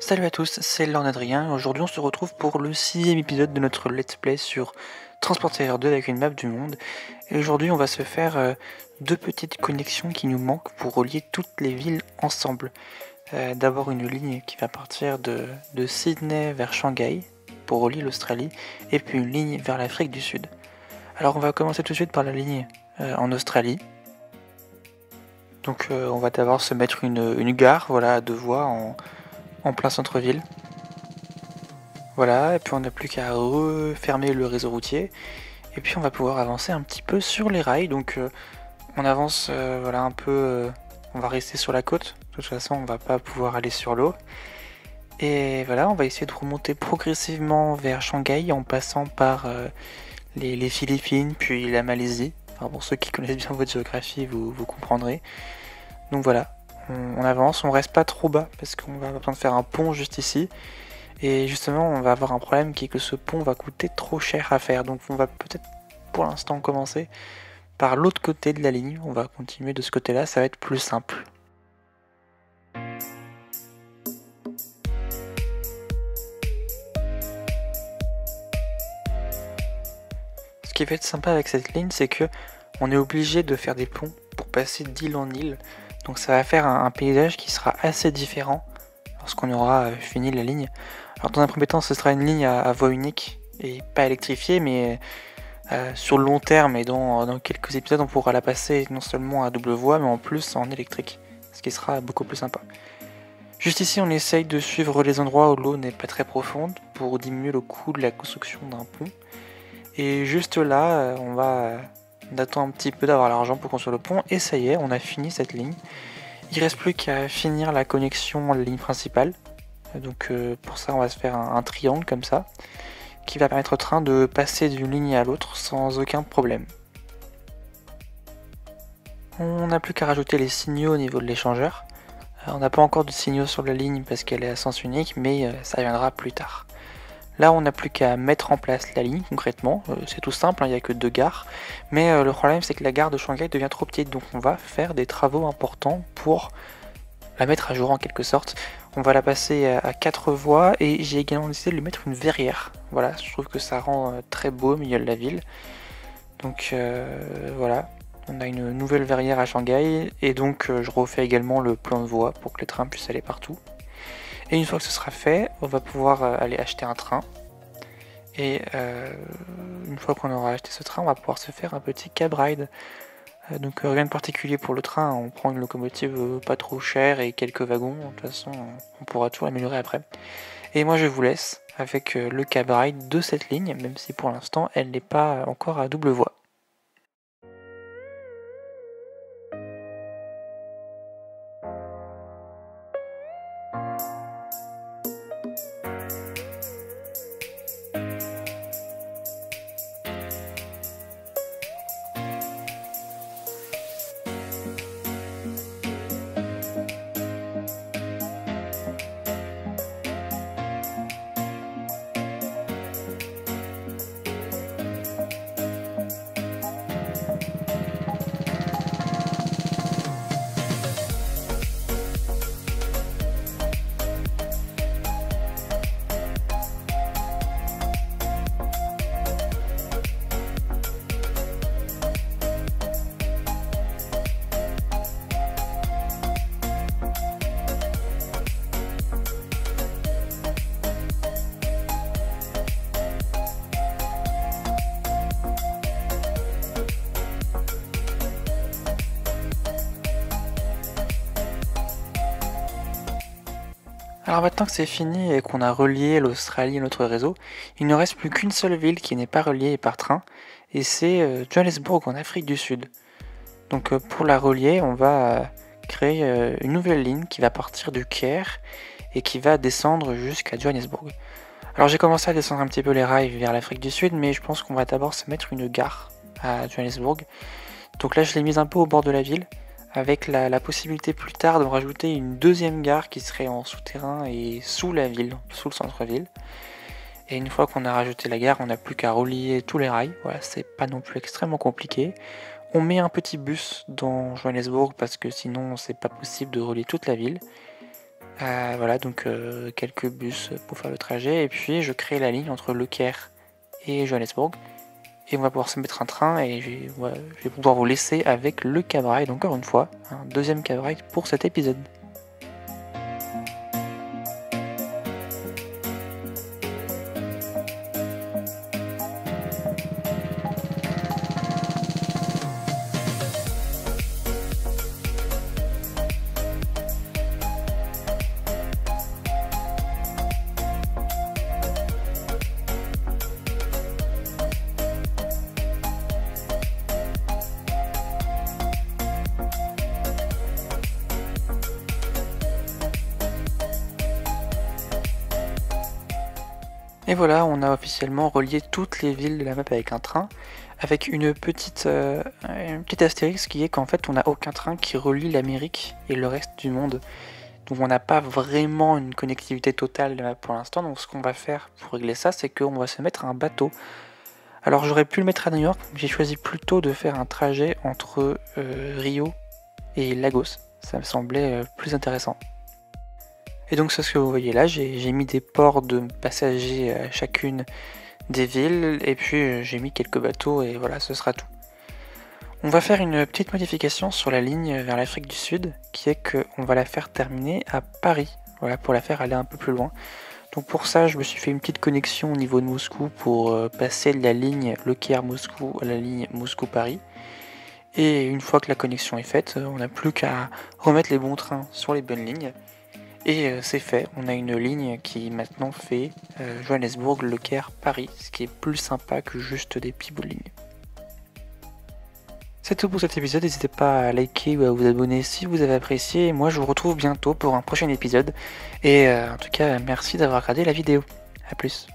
Salut à tous, c'est Lorne Adrien. Aujourd'hui, on se retrouve pour le 6ème épisode de notre Let's Play sur Transporter 2 avec une map du monde. Et aujourd'hui, on va se faire deux petites connexions qui nous manquent pour relier toutes les villes ensemble. D'abord, une ligne qui va partir de Sydney vers Shanghai pour relier l'Australie, et puis une ligne vers l'Afrique du Sud. Alors, on va commencer tout de suite par la ligne en Australie. Donc, on va d'abord se mettre une gare, voilà, à deux voies en plein centre-ville. Voilà, et puis on n'a plus qu'à refermer le réseau routier, et puis on va pouvoir avancer un petit peu sur les rails. Donc on avance, voilà, un peu, on va rester sur la côte, de toute façon on va pas pouvoir aller sur l'eau. Et voilà, on va essayer de remonter progressivement vers Shanghai en passant par les Philippines, puis la Malaisie. Enfin, pour ceux qui connaissent bien votre géographie, vous comprendrez. Donc voilà, on avance, on reste pas trop bas, parce qu'on va besoin de faire un pont juste ici. Et justement, on va avoir un problème qui est que ce pont va coûter trop cher à faire. Donc on va peut-être pour l'instant commencer par l'autre côté de la ligne. On va continuer de ce côté-là, ça va être plus simple. Ce qui va être sympa avec cette ligne, c'est que on est obligé de faire des ponts pour passer d'île en île. Donc ça va faire un paysage qui sera assez différent lorsqu'on aura fini la ligne. Alors dans un premier temps, ce sera une ligne à voie unique et pas électrifiée, mais sur le long terme et dans quelques épisodes, on pourra la passer non seulement à double voie, mais en plus en électrique, ce qui sera beaucoup plus sympa. Juste ici, on essaye de suivre les endroits où l'eau n'est pas très profonde pour diminuer le coût de la construction d'un pont. Et juste là, on attend un petit peu d'avoir l'argent pour construire le pont, et ça y est, on a fini cette ligne. Il reste plus qu'à finir la connexion à la ligne principale. Donc pour ça, on va se faire un triangle comme ça, qui va permettre au train de passer d'une ligne à l'autre sans aucun problème. On n'a plus qu'à rajouter les signaux au niveau de l'échangeur. On n'a pas encore de signaux sur la ligne parce qu'elle est à sens unique, mais ça viendra plus tard. Là, on n'a plus qu'à mettre en place la ligne concrètement. C'est tout simple, il n'y a que deux gares. Mais le problème, c'est que la gare de Shanghai devient trop petite, donc on va faire des travaux importants pour la mettre à jour en quelque sorte. On va la passer à 4 voies, et j'ai également décidé de lui mettre une verrière. Voilà, je trouve que ça rend très beau au milieu de la ville. Donc voilà, on a une nouvelle verrière à Shanghai, et donc je refais également le plan de voie pour que les trains puissent aller partout. Et une fois que ce sera fait, on va pouvoir aller acheter un train. Et une fois qu'on aura acheté ce train, on va pouvoir se faire un petit cab ride. Donc rien de particulier pour le train, on prend une locomotive pas trop chère et quelques wagons, de toute façon on pourra tout améliorer après. Et moi je vous laisse avec le cab ride de cette ligne, même si pour l'instant elle n'est pas encore à double voie. Alors maintenant que c'est fini et qu'on a relié l'Australie à notre réseau, il ne reste plus qu'une seule ville qui n'est pas reliée par train, et c'est Johannesburg en Afrique du Sud. Donc pour la relier, on va créer une nouvelle ligne qui va partir du Caire et qui va descendre jusqu'à Johannesburg. Alors j'ai commencé à descendre un petit peu les rails vers l'Afrique du Sud, mais je pense qu'on va d'abord se mettre une gare à Johannesburg. Donc là je l'ai mise un peu au bord de la ville, avec la possibilité plus tard de rajouter une deuxième gare qui serait en souterrain et sous la ville, sous le centre-ville. Et une fois qu'on a rajouté la gare, on n'a plus qu'à relier tous les rails. Voilà, c'est pas non plus extrêmement compliqué. On met un petit bus dans Johannesburg parce que sinon c'est pas possible de relier toute la ville. Voilà, donc quelques bus pour faire le trajet, et puis je crée la ligne entre Le Caire et Johannesburg, et on va pouvoir se mettre un train, et je vais pouvoir vous laisser avec le cab ride, encore une fois, un deuxième cab ride pour cet épisode. Et voilà, on a officiellement relié toutes les villes de la map avec un train, avec une petite astérisque qui est qu'en fait on n'a aucun train qui relie l'Amérique et le reste du monde. Donc on n'a pas vraiment une connectivité totale de la map pour l'instant, donc ce qu'on va faire pour régler ça, c'est qu'on va se mettre un bateau. Alors j'aurais pu le mettre à New York, mais j'ai choisi plutôt de faire un trajet entre Rio et Lagos, ça me semblait plus intéressant. Et donc c'est ce que vous voyez là, j'ai mis des ports de passagers à chacune des villes, et puis j'ai mis quelques bateaux, et voilà, ce sera tout. On va faire une petite modification sur la ligne vers l'Afrique du Sud, qui est qu'on va la faire terminer à Paris, voilà, pour la faire aller un peu plus loin. Donc pour ça, je me suis fait une petite connexion au niveau de Moscou pour passer de la ligne Le Caire-Moscou à la ligne Moscou-Paris. Et une fois que la connexion est faite, on n'a plus qu'à remettre les bons trains sur les bonnes lignes. Et c'est fait, on a une ligne qui maintenant fait Johannesburg, Le Caire, Paris, ce qui est plus sympa que juste des petits bouts de ligne. C'est tout pour cet épisode, n'hésitez pas à liker ou à vous abonner si vous avez apprécié. Moi je vous retrouve bientôt pour un prochain épisode. Et en tout cas, merci d'avoir regardé la vidéo. A plus.